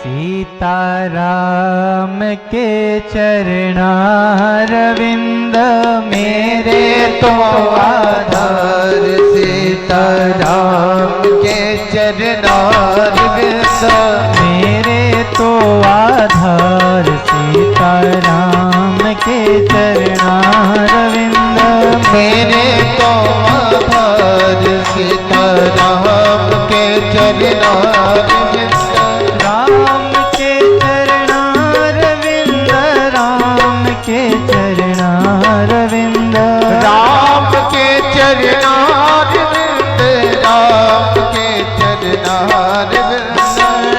सीताराम के चरणारविंद मेरे तो आधार। सीताराम के चरणारविंद मेरे तो आधार। सीताराम के चरणारविंद मेरे तो आधार। सीताराम के चरणारविंद राम के चरणारविंद राम के चरणारविंद राम के चरणारविंद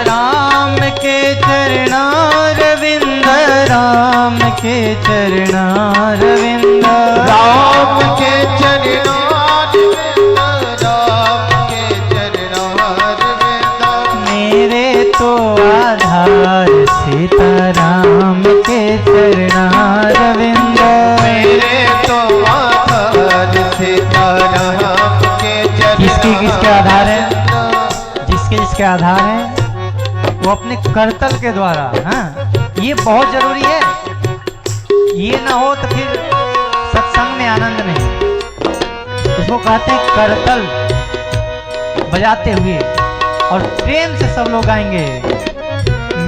राम के चरणारविंद राम के चरणारविंद राम के चरणारविंद राम के चरणारविंद राम के चरणारविंद मेरे तो आधार। सीताराम के चरणारविंद मेरे तो आधार। सीताराम के किसके आधार है? जिसके आधार है वो अपने करतल के द्वारा, हाँ ये बहुत जरूरी है। ये ना हो तो फिर सत्संग में आनंद नहीं। इसको कहते हैं करतल बजाते हुए, और प्रेम से सब लोग गाएंगे।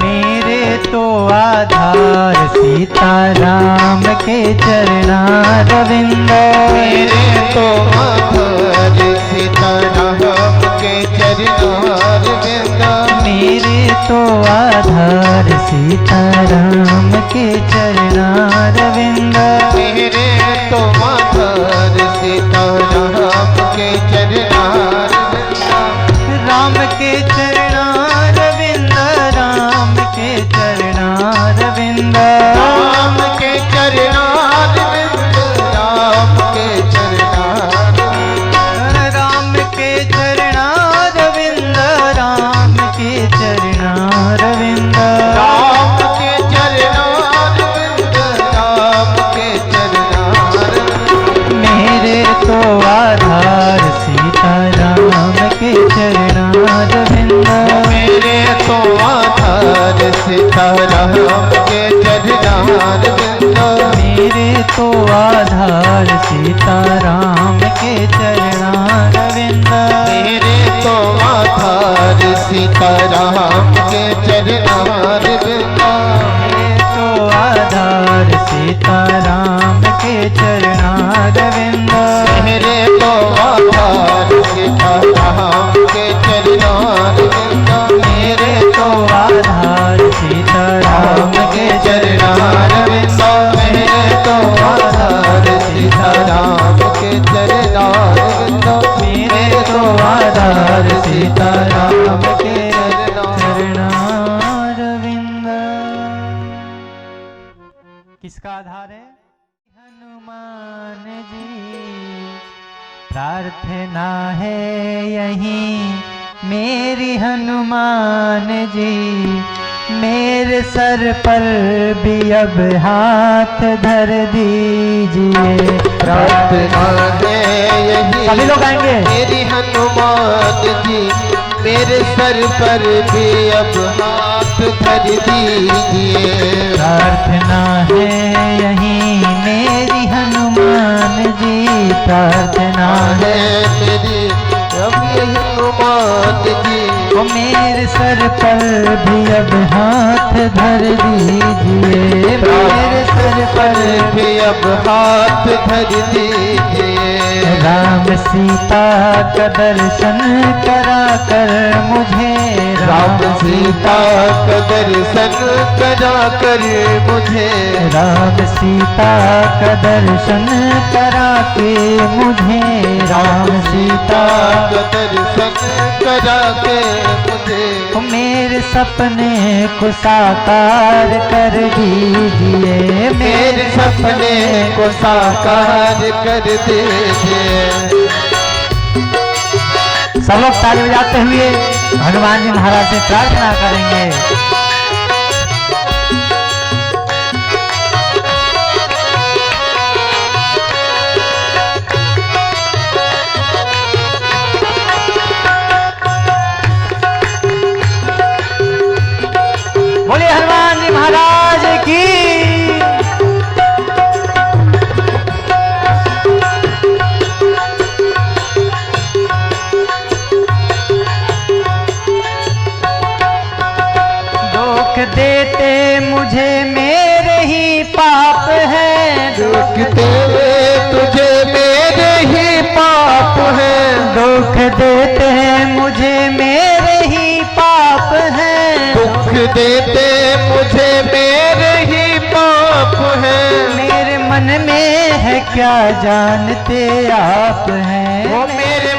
मेरे तो आधार सीताराम के चरणारविंद मेरे तो आधार। सीताराम के चरणारविंद मेरे तो आधार। सीताराम के चरणारविंद मेरे तो आधार। सीताराम के चरणारविंद राम के चरणारविंद राम के चरणारविंद राम के चरणारविंद राम के चरणारविंद राम के चरणारविंद राम के चरणारविंद राम के चरणारविंद राम के चरणारविंद मेरे तो आधार। सीताराम के चरणारविंद मेरे तो आधार। सीताराम के चरणारविंद मेरे तो आधार। सीताराम के चरणारविंद मेरे तो आधार। सीताराम के चरणारविंद मेरे तो आधार। सीताराम के चरणारविंद मेरे तो आधार। सीताराम के चरणारविंद मेरे तो आधार। सीताराम के चरणारविंद मेरे तो आधार। सीताराम के चरणारविंद मेरे तो आधार। सीताराम के चरणारविंद। किसका आधार है? हनुमान जी प्रार्थना है यही मेरी हनुमान जी। मेरे सर पर भी अब हाथ धर दीजिए। प्रार्थना है यही सभी लोग आएंगे। मेरी हनुमान जी मेरे सर पर भी अब हाथ धर दीजिए। प्रार्थना है यही मेरी हनुमान जी। प्रार्थना है मेरी अब यही हनुमान जी वो मेरे सर पर भी अब हाथ धर दीजिए। मेरे सर पर भी अब हाथ धर दीजिए। राम सीता का दर्शन करा कर मुझे। राम सीता का दर्शन करा कर मुझे। राम सीता का दर्शन करा के मुझे। राम सीता का दर्शन करा के मुझे। मेरे सपने को साकार कर दीजिए। मेरे सपने को साकार कर दीजिए। सब लोग ताली बजाते हुए हनुमान जी महाराज से प्रार्थना करेंगे। लगते तुझे मेरे ही पाप हैं। दुख देते हैं मुझे मेरे ही पाप हैं। दुख देते मुझे मेरे ही पाप हैं। मेरे मन में है क्या जानते आप हैं। वो मेरे